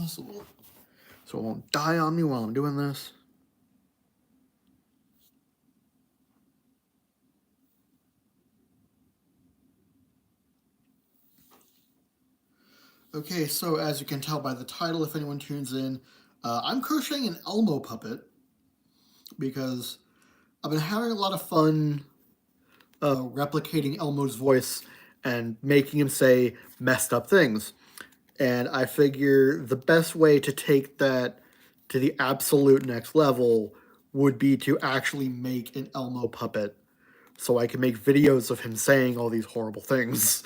possible. So it won't die on me while I'm doing this. Okay, so as you can tell by the title, if anyone tunes in, I'm crocheting an Elmo puppet because I've been having a lot of fun replicating Elmo's voice and making him say messed up things. And I figure the best way to take that to the absolute next level would be to actually make an Elmo puppet so I can make videos of him saying all these horrible things.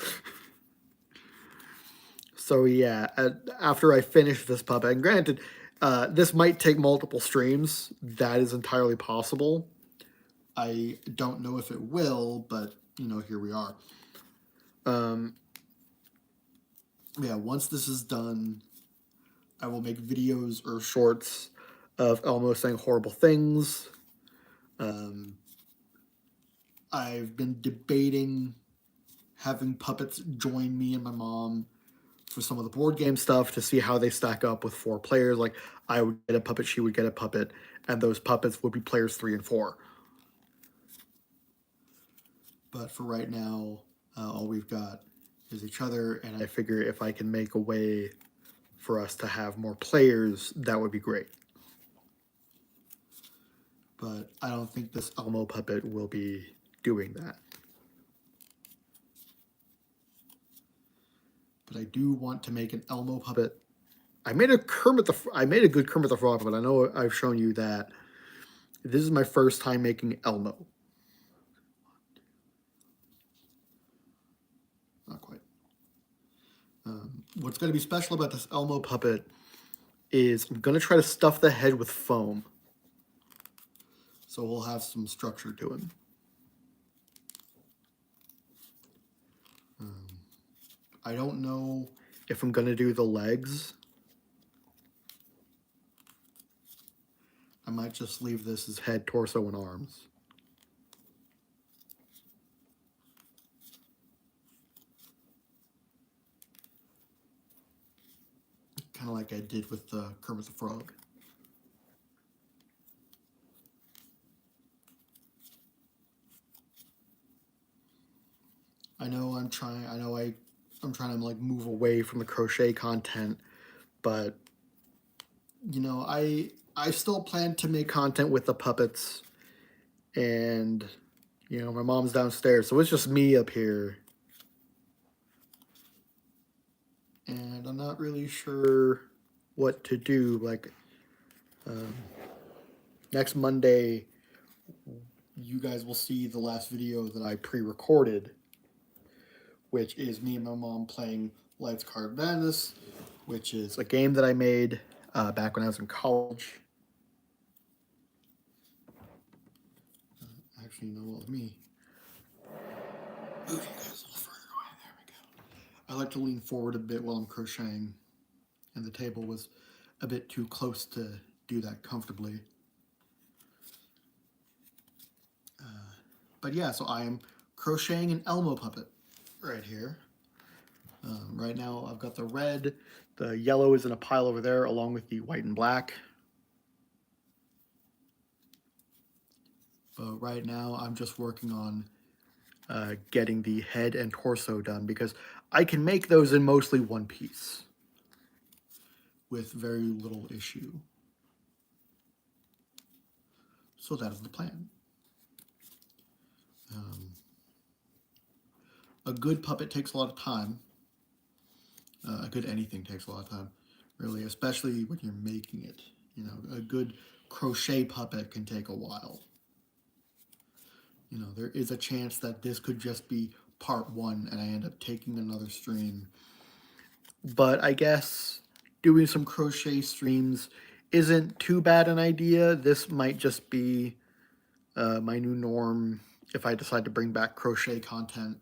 So yeah, after I finish this puppet, and granted, this might take multiple streams. That is entirely possible. I don't know if it will, but you know, here we are. Yeah, once this is done, I will make videos or shorts of Elmo saying horrible things. I've been debating having puppets join me and my mom for some of the board game stuff to see how they stack up with 4 players. Like, I would get a puppet, she would get a puppet, and those puppets would be players 3 and 4. But for right now, all we've got is each other, and I figure if I can make a way for us to have more players, that would be great. But I don't think this Elmo puppet will be doing that. But I do want to make an Elmo puppet. I made a good Kermit the Frog, but I know I've shown you that. This is my first time making Elmo. Not quite. What's going to be special about this Elmo puppet is I'm going to try to stuff the head with foam. So we'll have some structure to him. I don't know if I'm going to do the legs. I might just leave this as head, torso, and arms. Kind of like I did with the Kermit the Frog. I'm trying to like move away from the crochet content, but you know, I still plan to make content with the puppets, and you know, my mom's downstairs, so it's just me up here. And I'm not really sure what to do. Like, next Monday, you guys will see the last video that I pre-recorded, which is me and my mom playing Lights Card Madness, which is a game that I made back when I was in college. Actually, you know what, me. Move you guys a little further away. There we go. I like to lean forward a bit while I'm crocheting, and the table was a bit too close to do that comfortably. But yeah, so I am crocheting an Elmo puppet right here. Right now I've got the red, the yellow is in a pile over there along with the white and black. But right now I'm just working on getting the head and torso done because I can make those in mostly one piece with very little issue. So that is the plan. A good puppet takes a lot of time. A good anything takes a lot of time, really, especially when you're making it. You know, a good crochet puppet can take a while. You know, there is a chance that this could just be part 1 and I end up taking another stream. But I guess doing some crochet streams isn't too bad an idea. This might just be my new norm if I decide to bring back crochet content,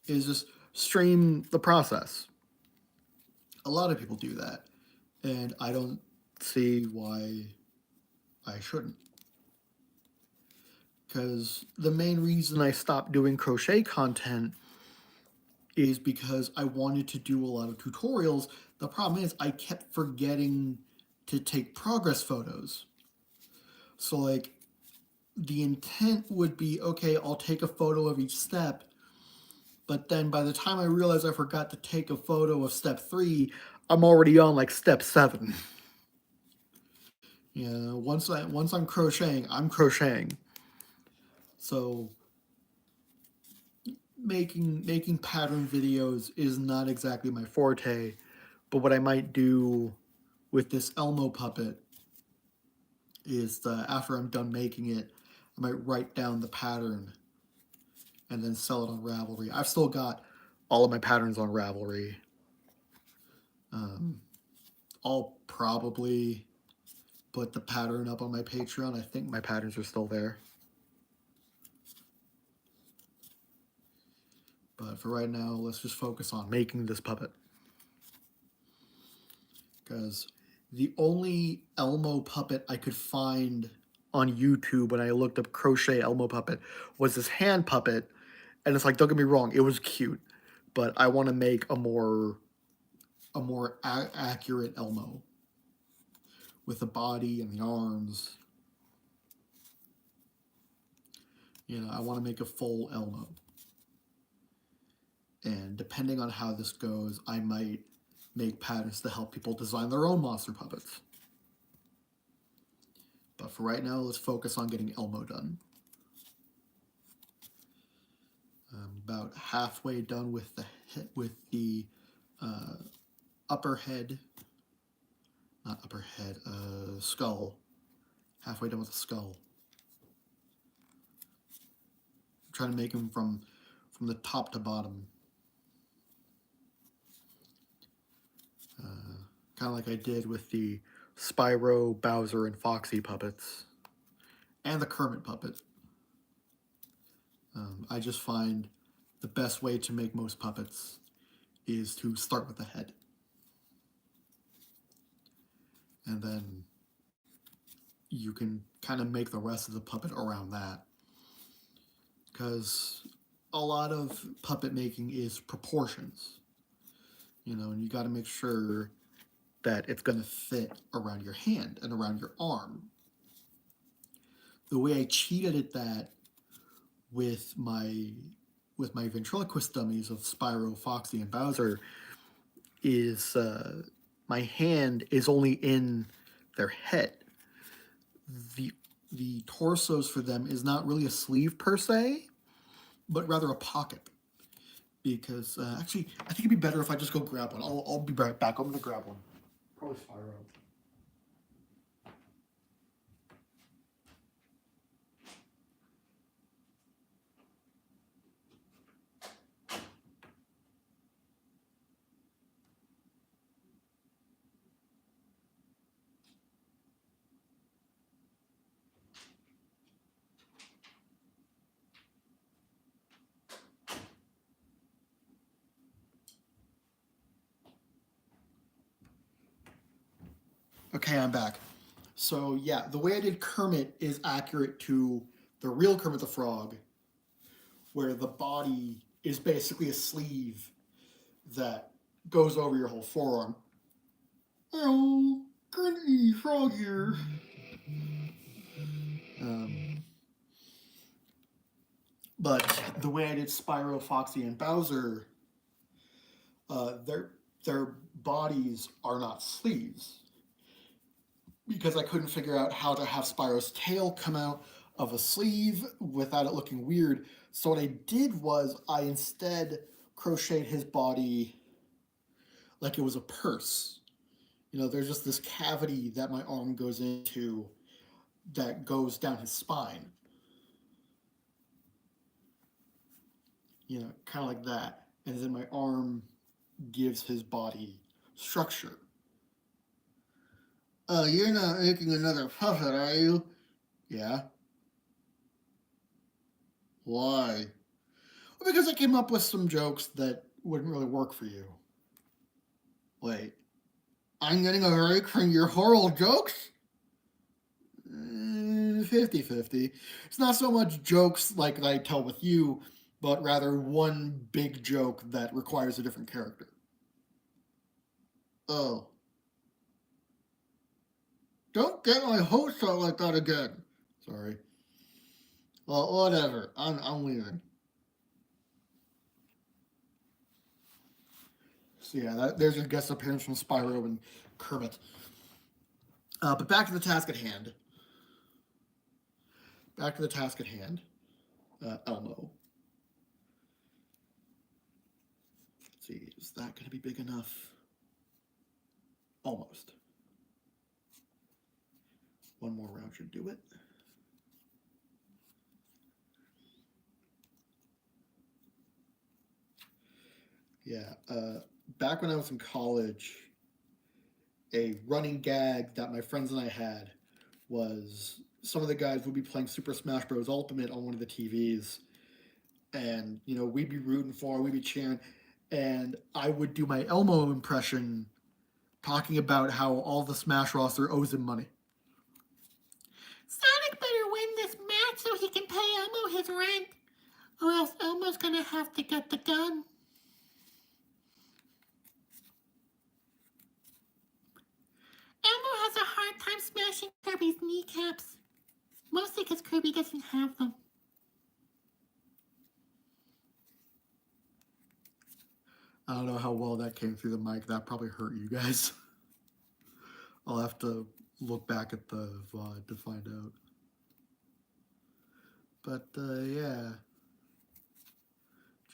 is just stream the process. A lot of people do that, and I don't see why I shouldn't. Because the main reason I stopped doing crochet content is because I wanted to do a lot of tutorials The problem is I kept forgetting to take progress photos. So like the intent would be, okay, I'll take a photo of each step, but then by the time I realize I forgot to take a photo of step 3, I'm already on like step 7. Yeah, once I'm crocheting, I'm crocheting. So making pattern videos is not exactly my forte, but what I might do with this Elmo puppet is after I'm done making it, I might write down the pattern and then sell it on Ravelry. I've still got all of my patterns on Ravelry. Um, I'll probably put the pattern up on my Patreon. I think my patterns are still there. But for right now, let's just focus on making this puppet. Because the only Elmo puppet I could find on YouTube when I looked up crochet Elmo puppet was this hand puppet. And it's like, don't get me wrong, it was cute. But I want to make a more accurate Elmo with the body and the arms. You know, I want to make a full Elmo. And depending on how this goes, I might make patterns to help people design their own monster puppets. But for right now, let's focus on getting Elmo done. I'm about halfway done with the upper head, not upper head, skull. Halfway done with the skull. I'm trying to make him from the top to bottom. Kind of like I did with the Spyro, Bowser, and Foxy puppets. And the Kermit puppet. I just find the best way to make most puppets is to start with the head. And then you can kind of make the rest of the puppet around that. Because a lot of puppet making is proportions. You know, and you got to make sure that it's going to fit around your hand and around your arm. The way I cheated at that with my ventriloquist dummies of Spyro, Foxy, and Bowser is my hand is only in their head. The torsos for them is not really a sleeve per se, but rather a pocket. Because actually, I think it'd be better if I just go grab one. I'll be right back. I'm gonna grab one. Probably Spyro. Okay, I'm back. So yeah, the way I did Kermit is accurate to the real Kermit the Frog, where the body is basically a sleeve that goes over your whole forearm. Oh, Kermit the Frog here. Um, but the way I did Spyro, Foxy, and Bowser, their bodies are not sleeves because I couldn't figure out how to have Spyro's tail come out of a sleeve without it looking weird. So what I did was I instead crocheted his body like it was a purse. You know, there's just this cavity that my arm goes into that goes down his spine. You know, kind of like that. And then my arm gives his body structure. Oh, you're not making another puppet, are you? Yeah. Why? Well, because I came up with some jokes that wouldn't really work for you. Wait, I'm getting a break from your horrible jokes? 50-50. It's not so much jokes like I tell with you, but rather one big joke that requires a different character. Oh, don't get my hopes out like that again. Sorry. Well, whatever. I'm leaving. So yeah, there's your guest appearance from Spyro and Kermit. But back to the task at hand. Back to the task at hand. Elmo. Let's see, is that going to be big enough? Almost. One more round should do it. Yeah. Back when I was in college, a running gag that my friends and I had was some of the guys would be playing Super Smash Bros. Ultimate on one of the TVs, and we'd be rooting for, we'd be cheering, and I would do my Elmo impression, talking about how all the Smash roster owes him money. Sonic better win this match so he can pay Elmo his rent, or else Elmo's gonna have to get the gun. Elmo has a hard time smashing Kirby's kneecaps, mostly because Kirby doesn't have them. I don't know how well that came through the mic. That probably hurt you guys. I'll have to look back at the VOD to find out. But yeah,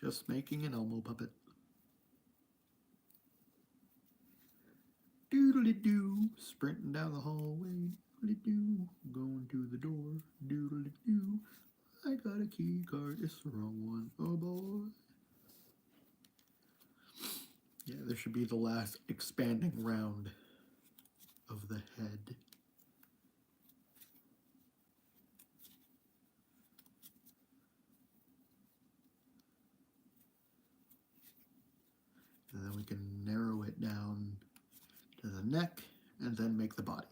just making an Elmo puppet. Doodly doo, sprinting down the hallway. Doodly doo, going to the door. Doodly doo, I got a key card. It's the wrong one. Oh boy. Yeah, this should be the last expanding round of the head. And then we can narrow it down to the neck and then make the body.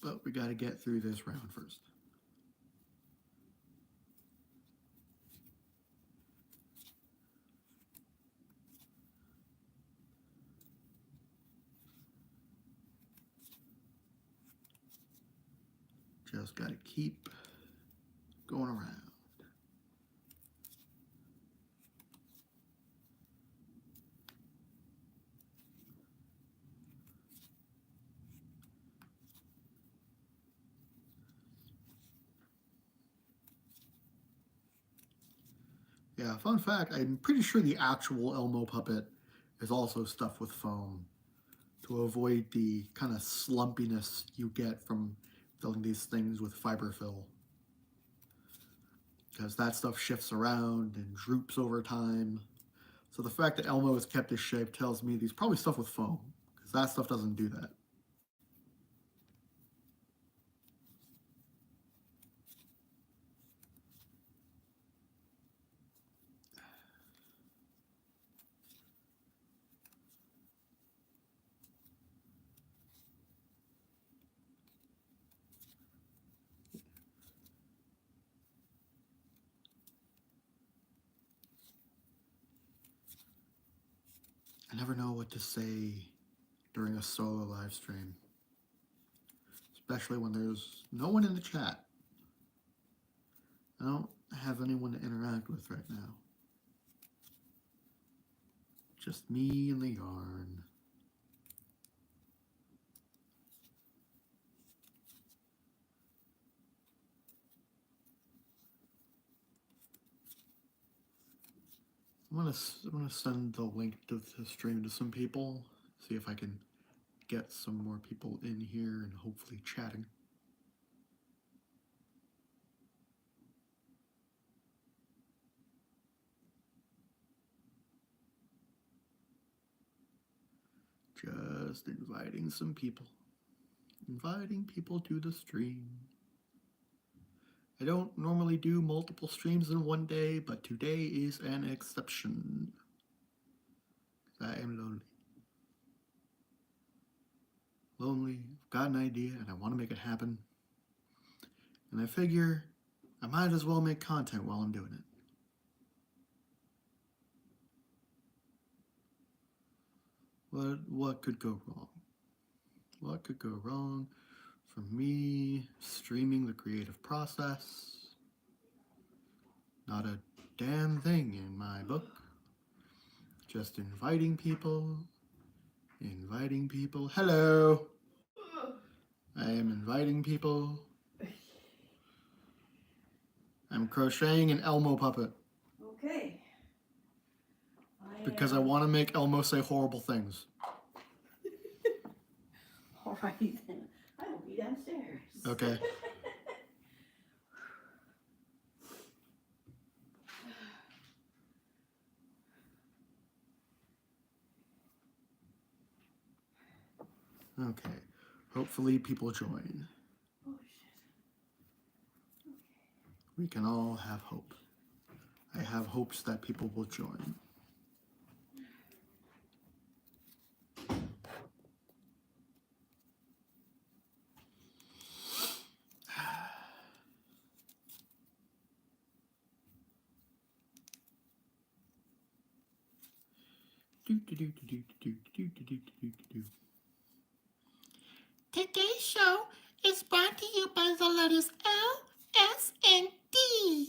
But we got to get through this round first. Just got to keep going around. Yeah, fun fact, I'm pretty sure the actual Elmo puppet is also stuffed with foam to avoid the kind of slumpiness you get from filling these things with fiberfill. Because that stuff shifts around and droops over time. So the fact that Elmo has kept his shape tells me he's probably stuffed with foam, because that stuff doesn't do that. I never know what to say during a solo live stream, especially when there's no one in the chat. I don't have anyone to interact with right now. Just me and the yarn. I'm gonna send the link to the stream to some people. See if I can get some more people in here and hopefully chatting. Just inviting some people. Inviting people to the stream. I don't normally do multiple streams in one day, but today is an exception. I am lonely. Lonely, I've got an idea and I want to make it happen. And I figure I might as well make content while I'm doing it. What could go wrong? What could go wrong for me streaming the creative process? Not a damn thing in my book. Just inviting people. Inviting people. Hello! I am inviting people. I'm crocheting an Elmo puppet. Okay. Because I want to make Elmo say horrible things. All right then. I will be downstairs. Okay. Okay. Hopefully people join. Oh shit. Okay. We can all have hope. I have hopes that people will join. Today's show is brought to you by the letters L, S, and D.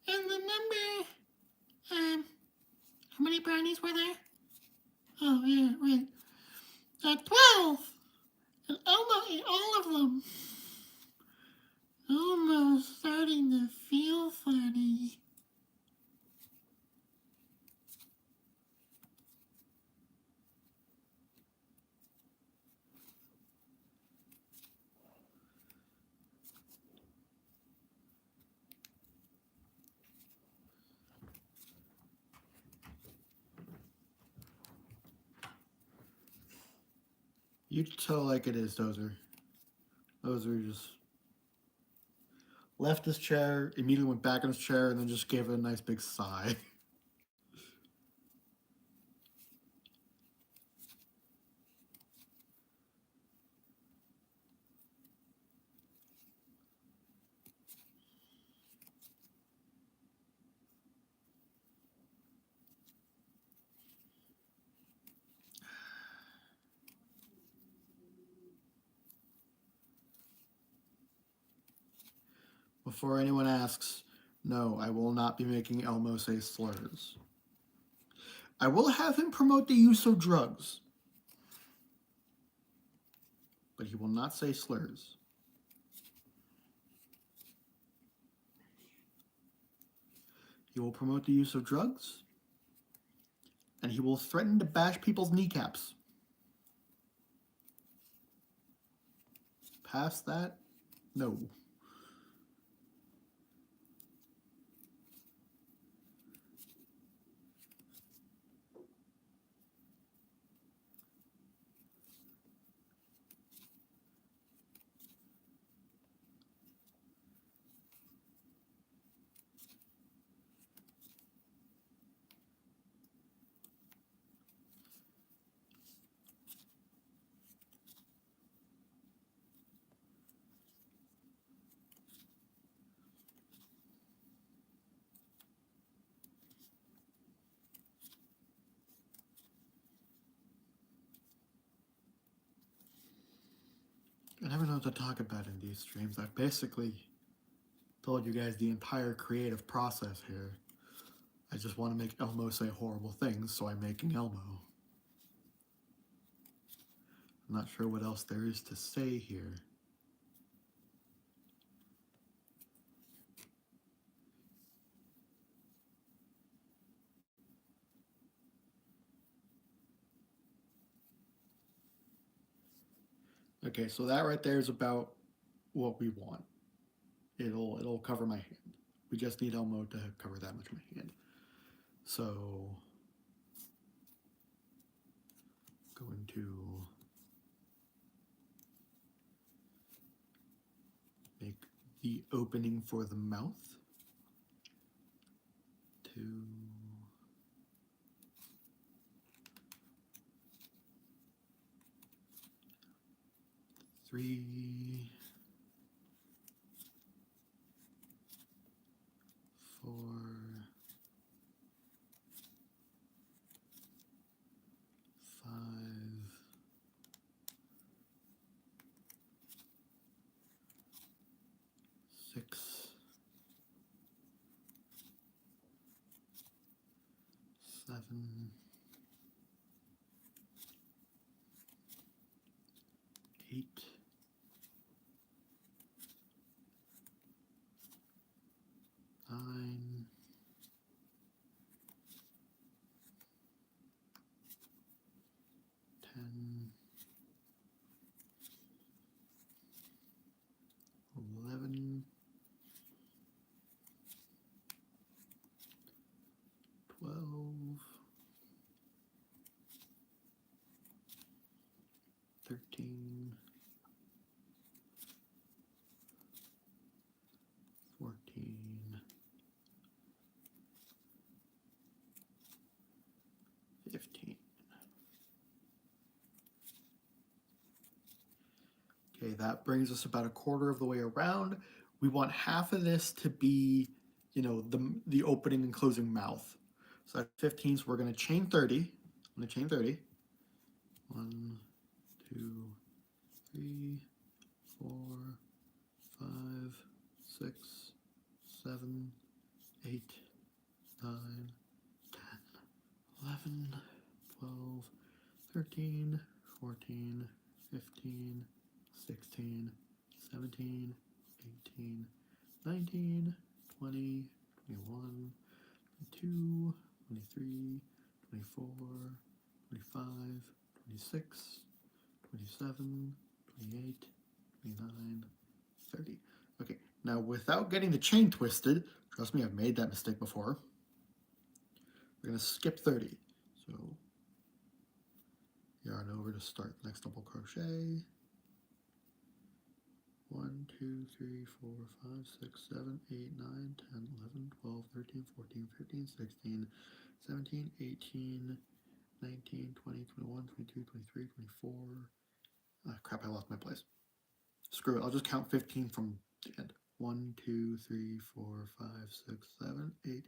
And remember, how many brownies were there? Oh, yeah, right. 12. And Elmo ate all of them. Elmo's starting to feel funny. You tell like it is, Dozer. Dozer just left his chair, immediately went back in his chair, and then just gave it a nice big sigh. Before anyone asks, no, I will not be making Elmo say slurs. I will have him promote the use of drugs, but he will not say slurs. He will promote the use of drugs, and he will threaten to bash people's kneecaps. Past that, no. I never know what to talk about in these streams. I've basically told you guys the entire creative process here. I just want to make Elmo say horrible things, so I'm making Elmo. I'm not sure what else there is to say here. Okay, so that right there is about what we want. It'll cover my hand. We just need Elmo to cover that much of my hand. So going to make the opening for the mouth. 2, 3, 7, 8, 9, 10, 11, 12, 13, 14, 15. Okay, that brings us about a quarter of the way around. We want half of this to be, the opening and closing mouth. So that's 15, so we're going to chain 30. I'm going to chain 30. 1, 2, 3, 4, 5, 6, 7, 8, 9, 10, 11, 12, 13, 14, 15, 16, 17, 18, 19, 20, 21, 22, 23, 24, 25, 26, 27, 28, 29, 30. Okay, now without getting the chain twisted, trust me, I've made that mistake before. We're going to skip 30. So yarn over to start the next double crochet. 1, 2, 3, 4, 5, 6, 7, 8, 9, 10, 11, 12, 13, 14, 15, 16, 17, 18, 19, 20, 21, 22, 23, 24. Crap, I lost my place. Screw it, I'll just count 15 from the end. 1, 2, 3, 4, 5, 6, 7, 8, 9, 10, 11,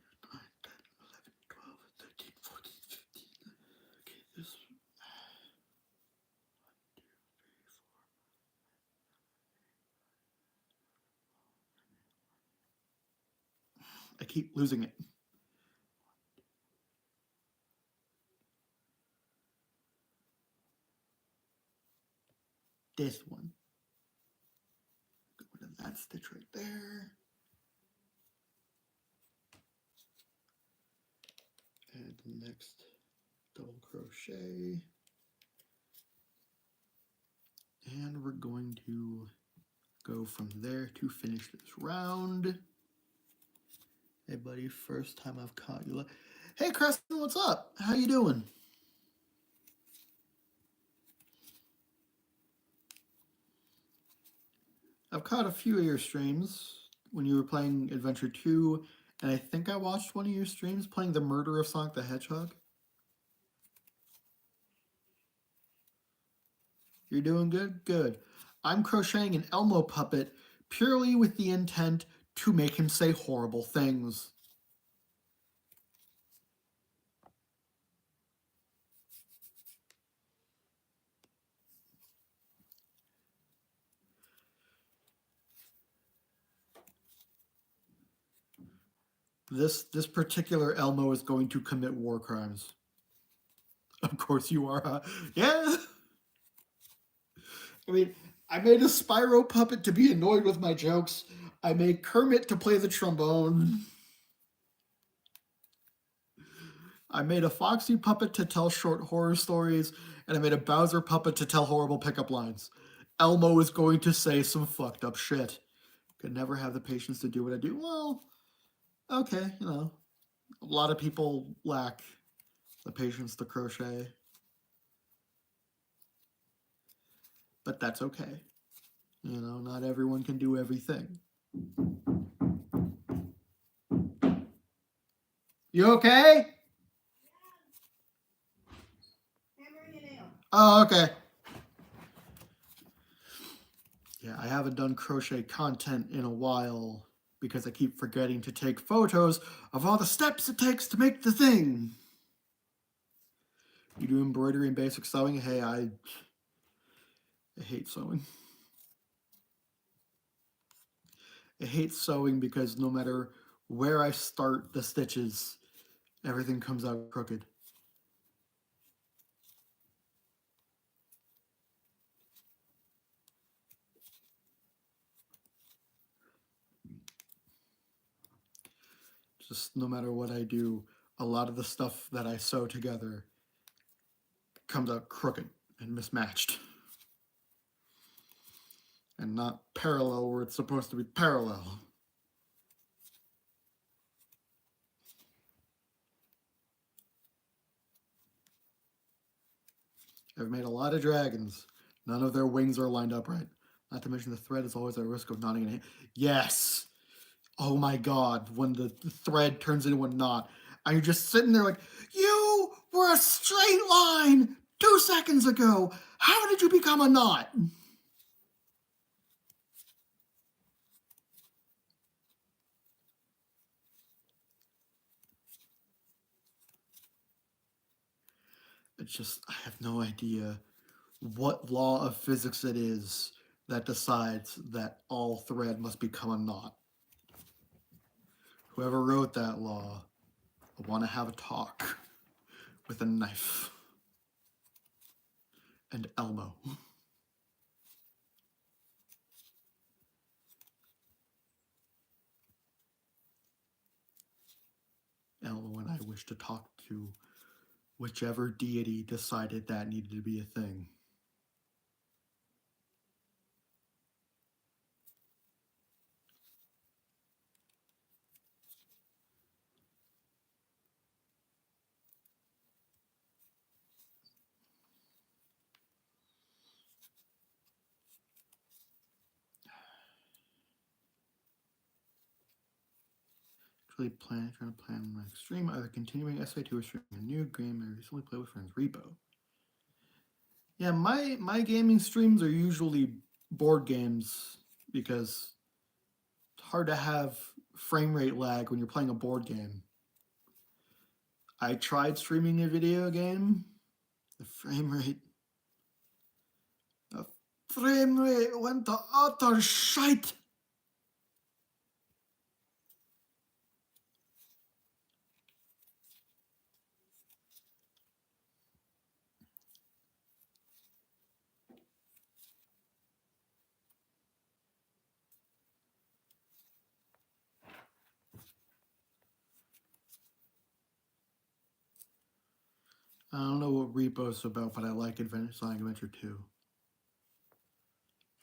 12, 13, 14, 15. Okay, this. I keep losing it. This one. Go to that stitch right there. And the next double crochet. And we're going to go from there to finish this round. Hey buddy, first time I've caught you. Hey Creston, what's up? How you doing? I've caught a few of your streams when you were playing Adventure 2, and I think I watched one of your streams playing The Murder of Sonic the Hedgehog. You're doing good? Good. I'm crocheting an Elmo puppet purely with the intent to make him say horrible things. This particular Elmo is going to commit war crimes. Of course you are, huh? Yeah. I mean, I made a Spyro puppet to be annoyed with my jokes. I made Kermit to play the trombone. I made a Foxy puppet to tell short horror stories, and I made a Bowser puppet to tell horrible pickup lines. Elmo is going to say some fucked up shit. Could never have the patience to do what I do. Well, okay, a lot of people lack the patience to crochet. But that's okay. Not everyone can do everything. You okay? Hammering a nail. Oh, okay. Yeah, I haven't done crochet content in a while because I keep forgetting to take photos of all the steps it takes to make the thing. You do embroidery and basic sewing? Hey, I hate sewing. I hate sewing because no matter where I start the stitches everything comes out crooked. Just no matter what I do, a lot of the stuff that I sew together comes out crooked and mismatched. And not parallel where it's supposed to be parallel. I've made a lot of dragons. None of their wings are lined up right. Not to mention the thread is always at risk of knotting in it. Yes! Oh my god, when the thread turns into a knot, and you're just sitting there like, you were a straight line 2 seconds ago. How did you become a knot? It's just, I have no idea what law of physics it is that decides that all thread must become a knot. Whoever wrote that law, I want to have a talk with a knife and Elmo. Elmo and I wish to talk to whichever deity decided that needed to be a thing. Trying to plan my stream, either continuing SA2 or streaming a new game I recently played with friends, Repo. Yeah, my gaming streams are usually board games because it's hard to have frame rate lag when you're playing a board game. I tried streaming a video game. The frame rate went to utter shite. I don't know what Repo's about, but I like Sonic Adventure 2.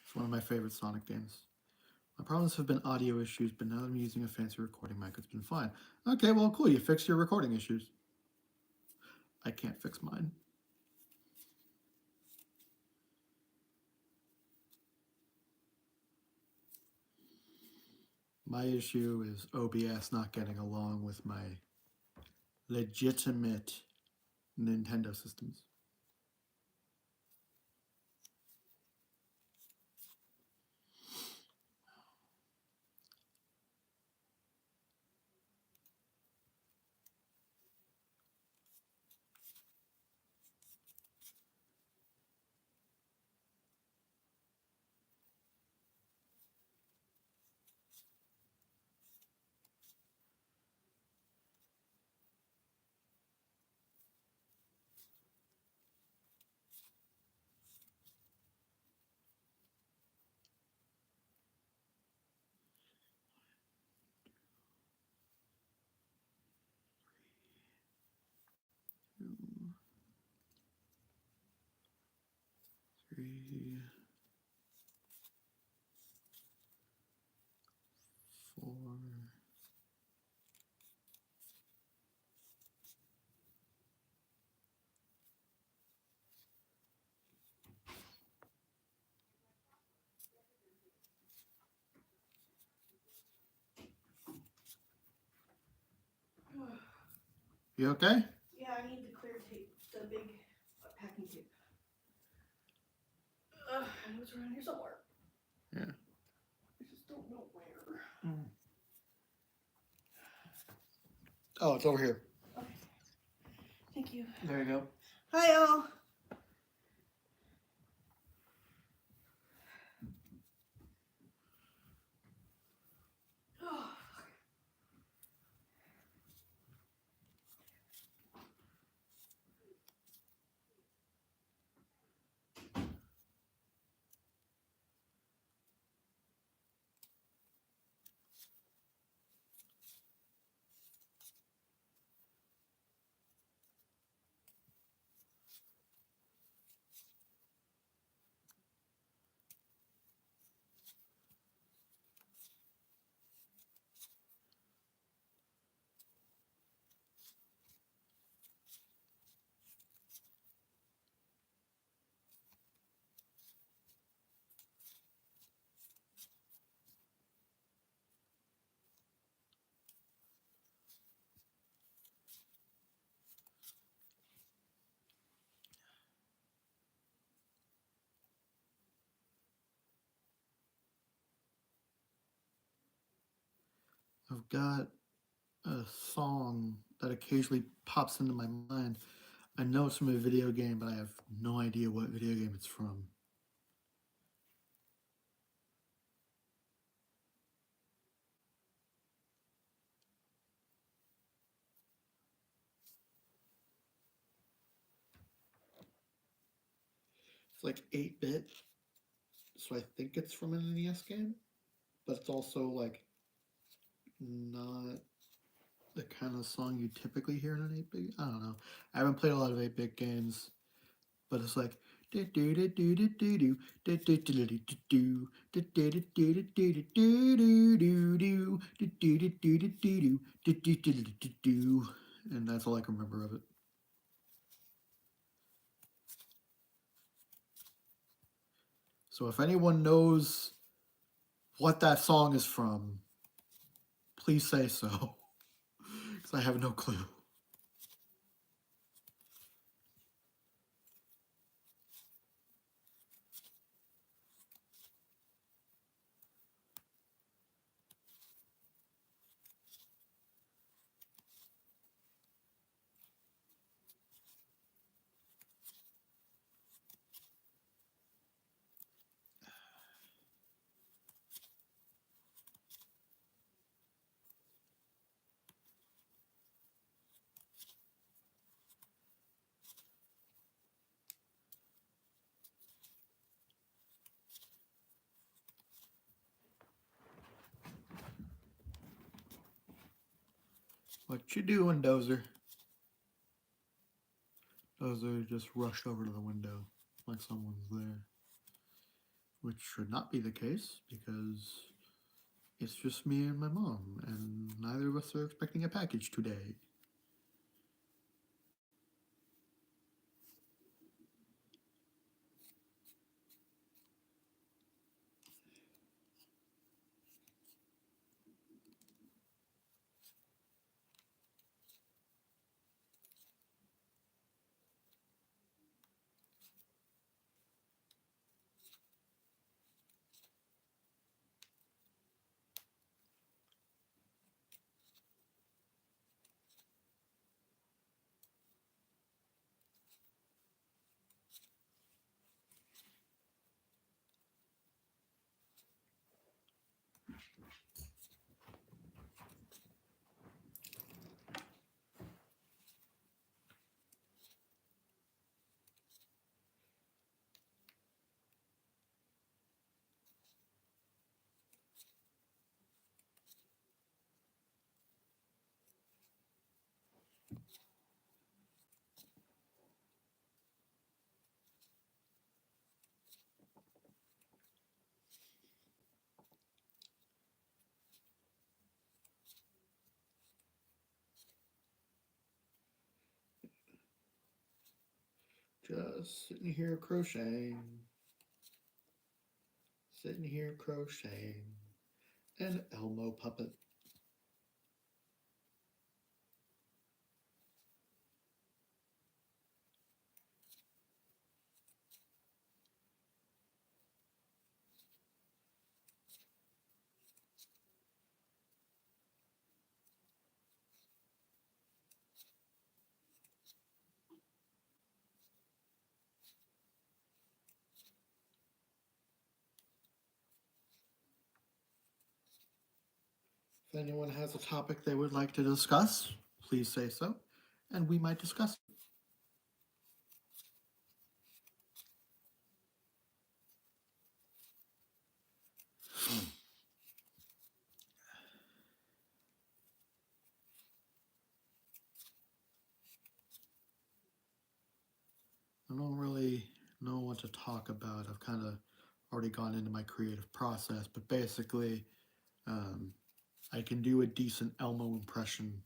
It's one of my favorite Sonic games. My problems have been audio issues, but now that I'm using a fancy recording mic, it's been fine. Okay, well, cool. You fixed your recording issues. I can't fix mine. My issue is OBS not getting along with my legitimate Nintendo systems. Three, 4. You okay? Yeah, I need the clear tape, the big packing tape. I know it's around here somewhere. Yeah. I just don't know where. Oh, it's over here. Okay. Thank you. There you go. Hi, all. I've got a song that occasionally pops into my mind. I know it's from a video game, but I have no idea what video game it's from. It's like 8-bit, so I think it's from an NES game, but it's also like not the kind of song you typically hear in an 8-bit. I don't know. I haven't played a lot of 8-bit games, but it's like and that's all I can remember of it. So if anyone knows what that song is from, please say so, because I have no clue. What you doing, Dozer? Dozer just rushed over to the window like someone's there, which should not be the case because it's just me and my mom, and neither of us are expecting a package today. Just sitting here crocheting, sitting here crocheting, an Elmo puppet. If anyone has a topic they would like to discuss, please say so, and we might discuss it. I don't really know what to talk about. I've kind of already gone into my creative process, but basically, um, I can do a decent Elmo impression,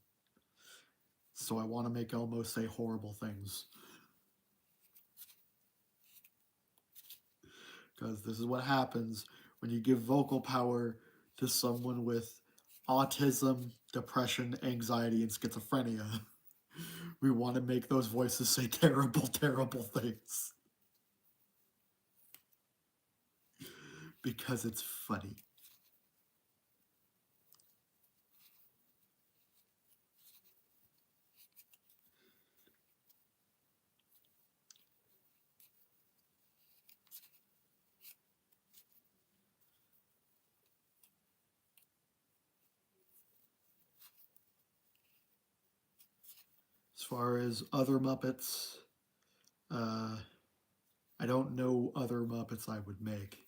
so I want to make Elmo say horrible things. Because this is what happens when you give vocal power to someone with autism, depression, anxiety, and schizophrenia. We want to make those voices say terrible, terrible things. Because it's funny. As far as other Muppets, uh, I don't know other Muppets I would make.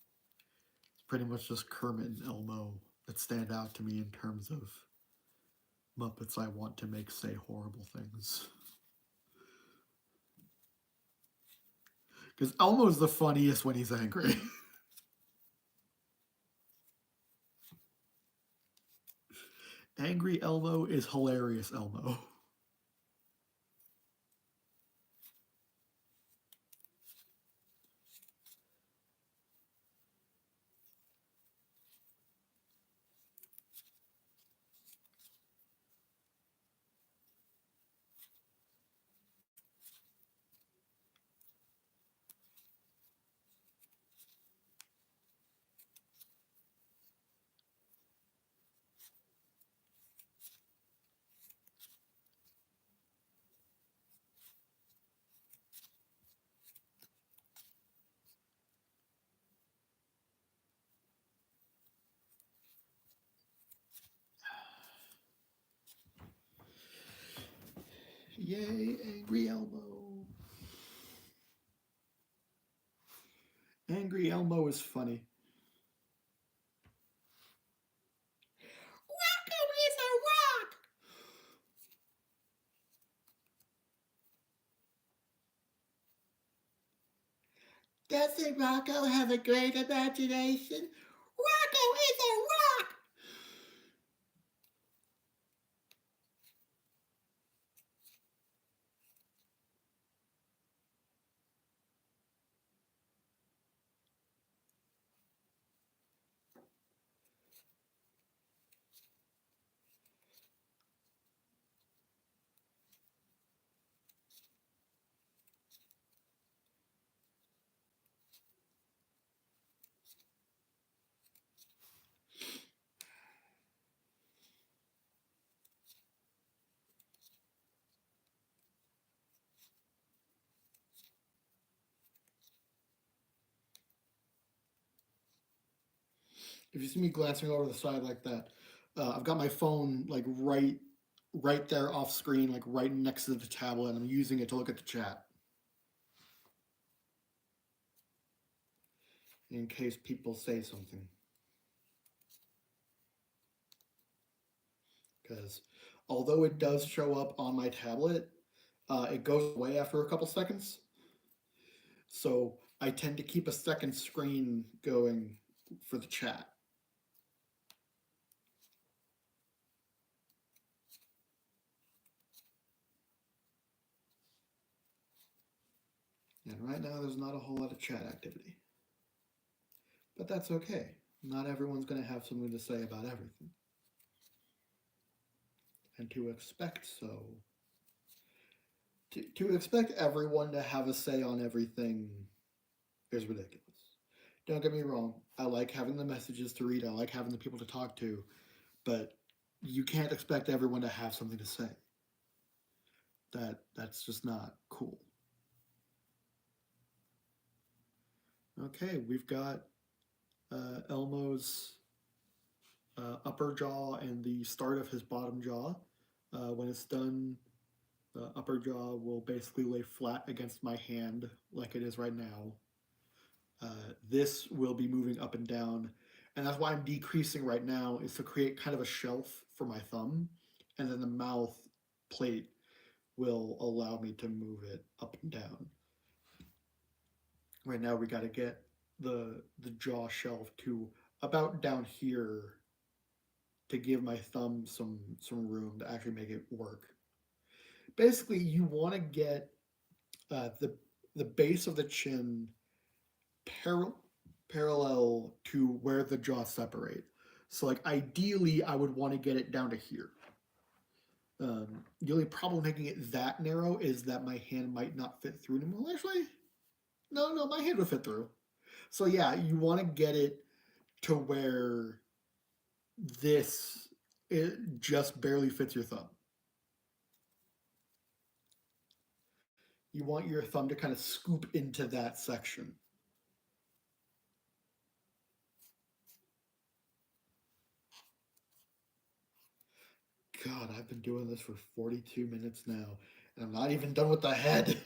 It's pretty much just Kermit and Elmo that stand out to me in terms of Muppets I want to make say horrible things. Because Elmo's the funniest when he's angry. Angry Elmo is hilarious Elmo. Yay, Angry Elmo. Angry Elmo is funny. Rocco is a rock! Doesn't Rocco have a great imagination? Rocco is a rock! If you see me glancing over the side like that, I've got my phone like right there off screen, like right next to the tablet, and I'm using it to look at the chat in case people say something. Because although it does show up on my tablet, it goes away after a couple seconds. So I tend to keep a second screen going for the chat. And right now, there's not a whole lot of chat activity. But that's okay. Not everyone's going to have something to say about everything. And to expect so. To expect everyone to have a say on everything is ridiculous. Don't get me wrong. I like having the messages to read. I like having the people to talk to. But you can't expect everyone to have something to say. That's just not cool. Okay, we've got Elmo's upper jaw and the start of his bottom jaw. When it's done, the upper jaw will basically lay flat against my hand like it is right now. This will be moving up and down, and that's why I'm decreasing right now, is to create kind of a shelf for my thumb, and then the mouth plate will allow me to move it up and down. Right now we got to get the jaw shelf to about down here to give my thumb some room to actually make it work. Basically, you want to get the base of the chin parallel to where the jaw separate. So, like ideally, I would want to get it down to here. The only problem making it that narrow is that my hand might not fit through anymore. Actually, no, my hand would fit through. So yeah, you want to get it to where this it just barely fits your thumb. You want your thumb to kind of scoop into that section. God, I've been doing this for 42 minutes now, and I'm not even done with the head.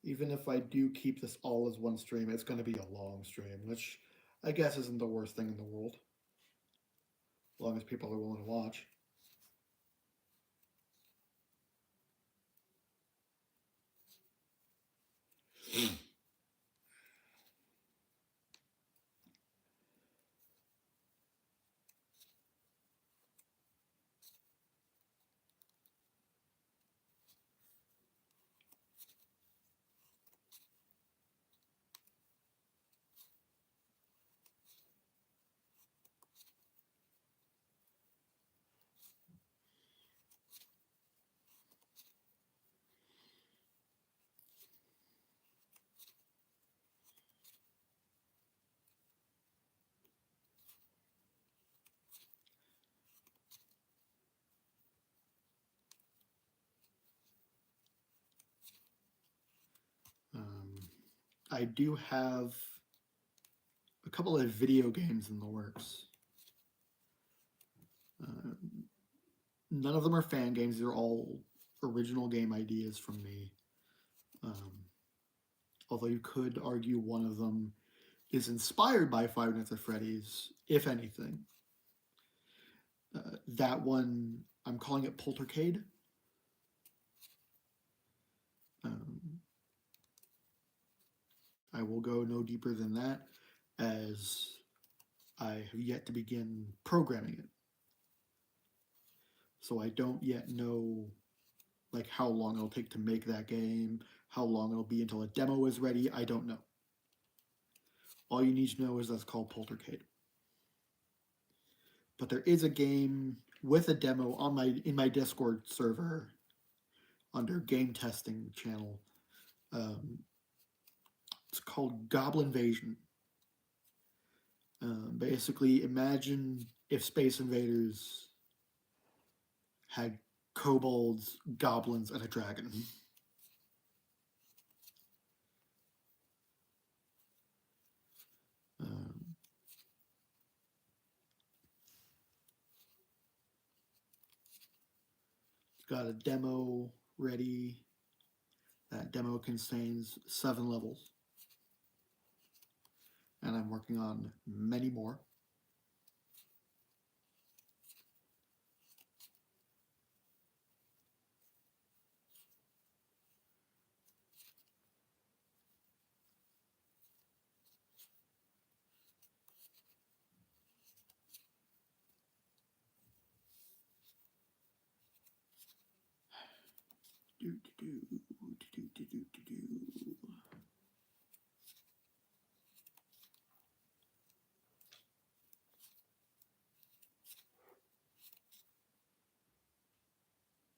Even if I do keep this all as one stream, it's going to be a long stream, which I guess isn't the worst thing in the world, as long as people are willing to watch. Um, I do have a couple of video games in the works. Uh, None of them are fan games. They're all original game ideas from me. Um, Although you could argue one of them is inspired by Five Nights at Freddy's, if anything. That one, I'm calling it Poltercade. Um, I will go no deeper than that, as I have yet to begin programming it. So I don't yet know like how long it'll take to make that game, how long it'll be until a demo is ready. I don't know. All you need to know is that's called Poltercade. But there is a game with a demo on in my Discord server under game testing channel. Um, it's called Goblin Invasion. Basically, imagine if Space Invaders had kobolds, goblins, and a dragon. Um, it's got a demo ready. That demo contains 7 levels. And I'm working on many more.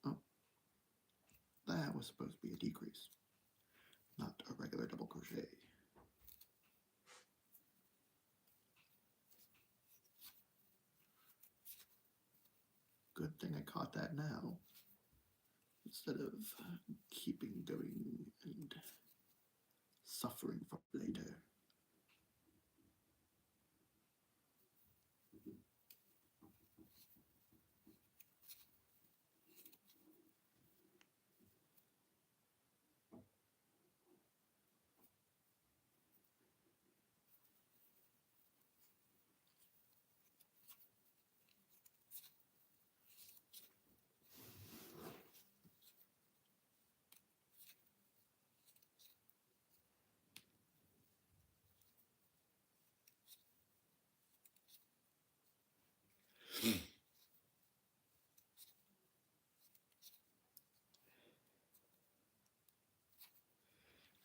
Oh, that was supposed to be a decrease, not a regular double crochet. Good thing I caught that now, instead of keeping going and suffering for later.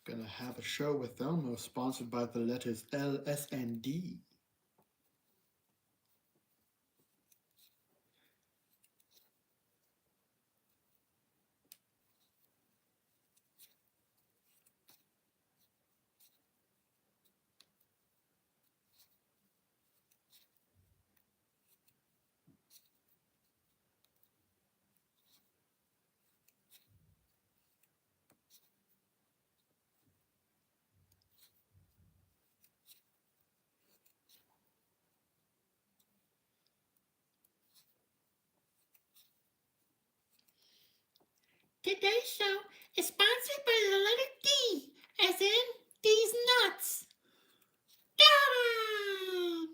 Gonna have a show with Elmo sponsored by the letters L, S, and D. Today's show is sponsored by the letter D, as in these nuts. Ta-da!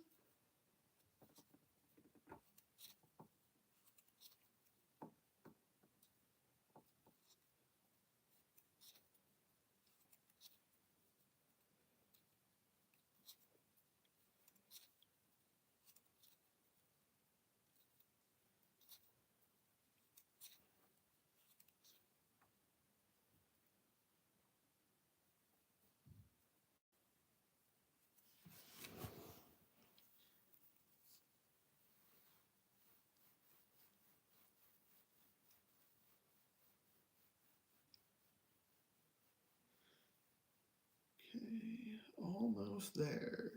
Okay, almost there.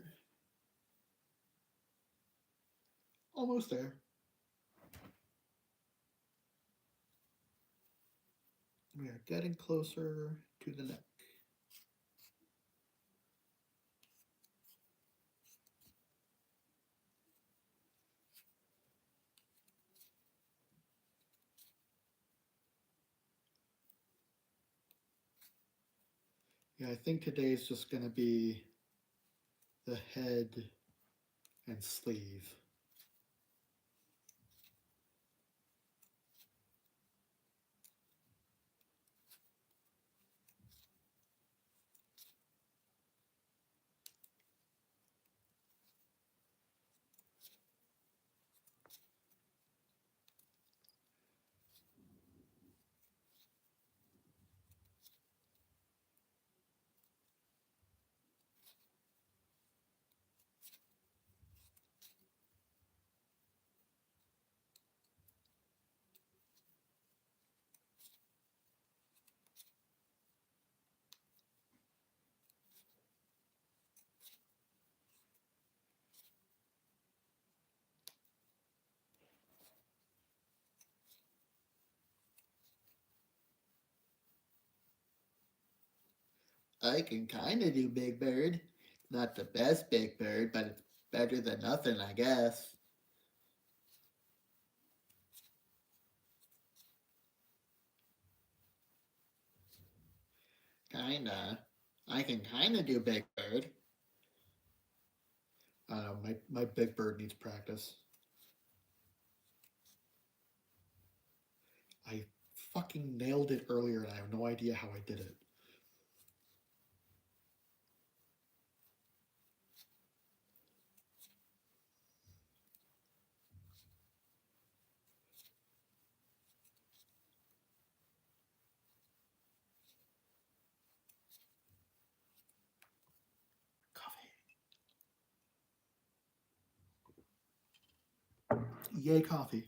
Almost there. We are getting closer to the neck. Yeah, I think today is just going to be the head and sleeve. I can kind of do Big Bird. Not the best Big Bird, but it's better than nothing, I guess. Kinda. I can kinda do Big Bird. My Big Bird needs practice. I fucking nailed it earlier and I have no idea how I did it. Coffee. Yay, coffee.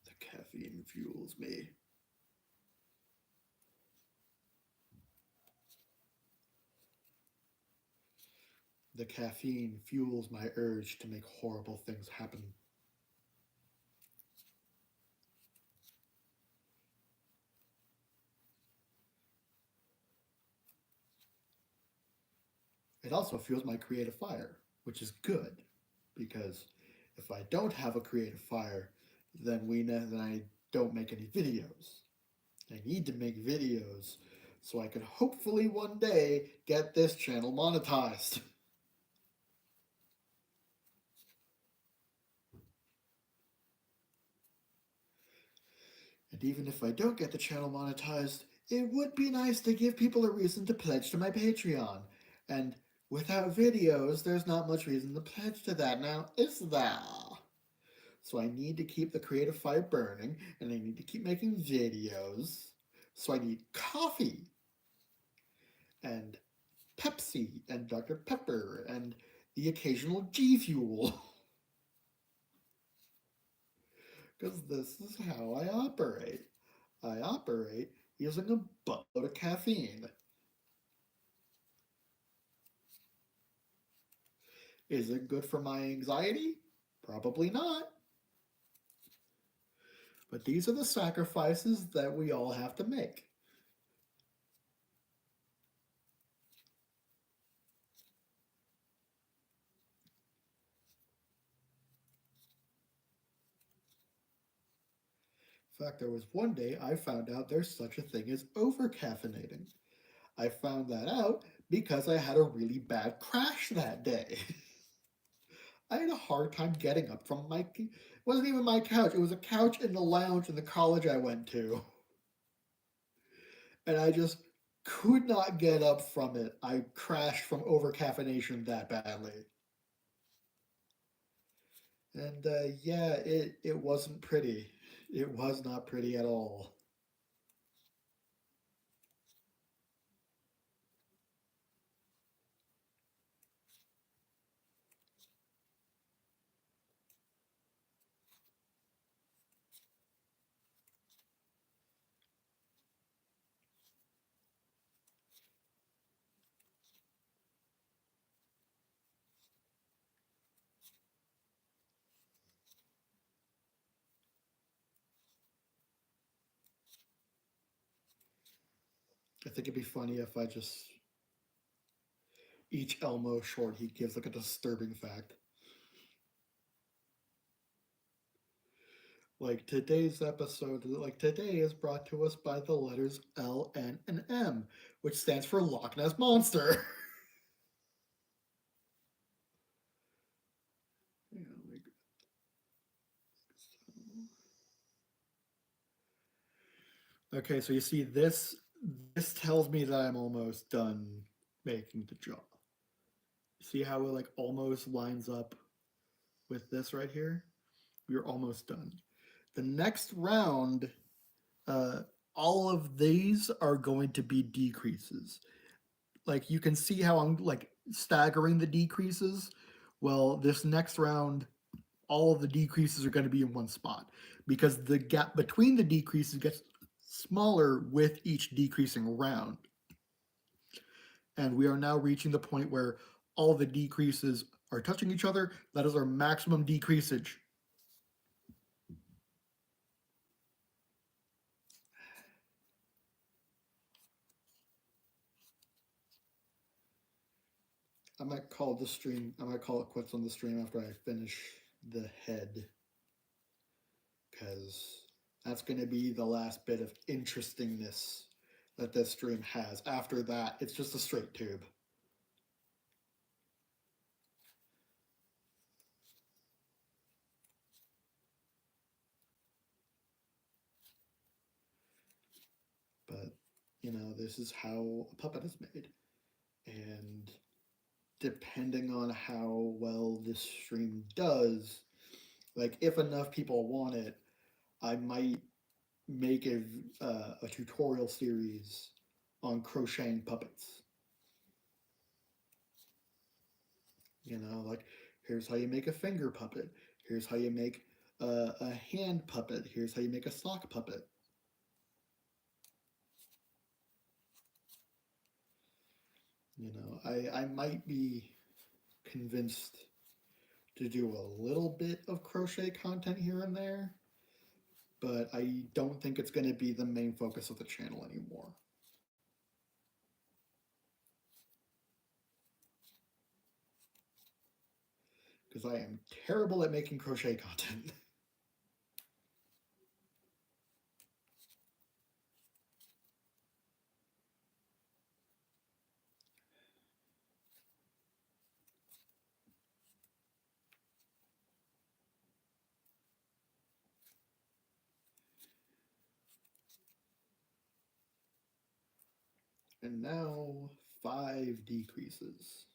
The caffeine fuels me. The caffeine fuels my urge to make horrible things happen. It also fuels my creative fire, which is good because if I don't have a creative fire, then I don't make any videos. I need to make videos so I could hopefully one day get this channel monetized. And even if I don't get the channel monetized, it would be nice to give people a reason to pledge to my Patreon. And without videos, there's not much reason to pledge to that now, is there? So I need to keep the creative fire burning, and I need to keep making videos. So I need coffee, and Pepsi, and Dr. Pepper, and the occasional G Fuel. Because this is how I operate. I operate using a buttload of caffeine. Is it good for my anxiety? Probably not. But these are the sacrifices that we all have to make. In fact, there was one day I found out there's such a thing as over caffeinating. I found that out because I had a really bad crash that day. I had a hard time getting up from my. It wasn't even my couch. It was a couch in the lounge in the college I went to, and I just could not get up from it. I crashed from over caffeination that badly, and yeah, it wasn't pretty. It was not pretty at all. I think it'd be funny if I just each Elmo short he gives like a disturbing fact. Like today's episode, like today is brought to us by the letters L, N, and M, which stands for Loch Ness Monster. Yeah, like, okay, so you see this. This tells me that I'm almost done making the jaw. See how it like almost lines up with this right here? We're almost done. The next round, uh, all of these are going to be decreases. Like you can see how I'm like staggering the decreases. Well, this next round, all of the decreases are going to be in one spot because the gap between the decreases gets smaller with each decreasing round. And we are now reaching the point where all the decreases are touching each other. That is our maximum decreasage. I might call the stream. I might call it quits on the stream after I finish the head, because that's going to be the last bit of interestingness that this stream has. After that, it's just a straight tube. But you know, this is how a puppet is made, and depending on how well this stream does, like if enough people want it, I might make a tutorial series on crocheting puppets. You know, like here's how you make a finger puppet. Here's how you make a hand puppet. Here's how you make a sock puppet. You know, I might be convinced to do a little bit of crochet content here and there, but I don't think it's going to be the main focus of the channel anymore. Because I am terrible at making crochet content. And now 5 decreases.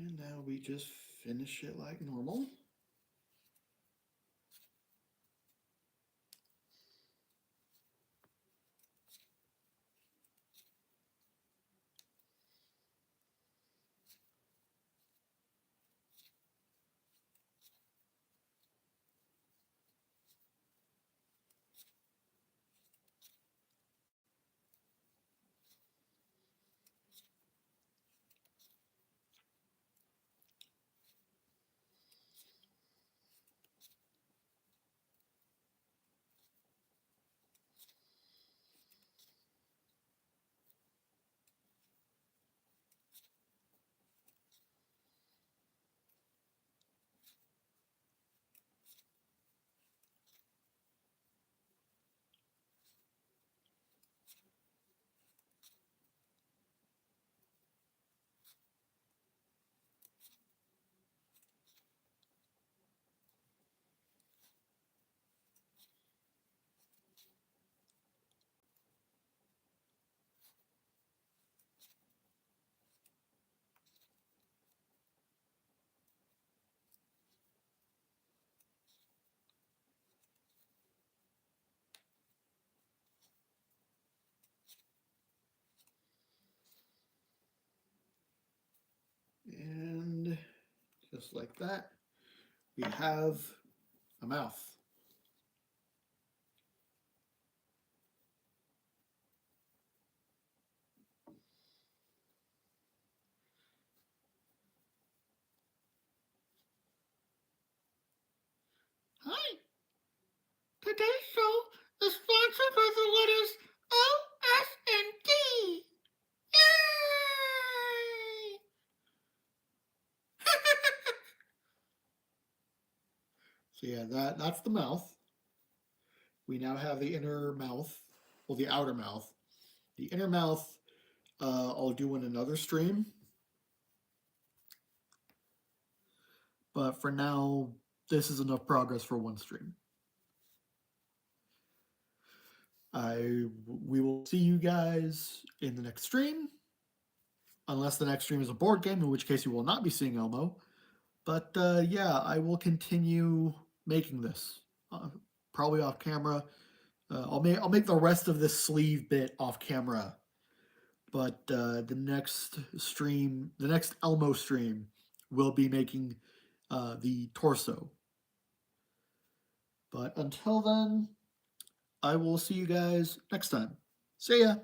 And now we just finish it like normal. And just like that, we have a mouth. Hi. Today's show is sponsored by the letters O, S, and D. Yay! So yeah, that's the mouth. We now have the inner mouth, well, the outer mouth. The inner mouth, I'll do in another stream. But for now, this is enough progress for one stream. We will see you guys in the next stream, unless the next stream is a board game, in which case you will not be seeing Elmo. But yeah, I will continue making this, probably off camera. I'll make the rest of this sleeve bit off camera. But the next stream, the next Elmo stream, will be making the torso. But until then, I will see you guys next time. See ya.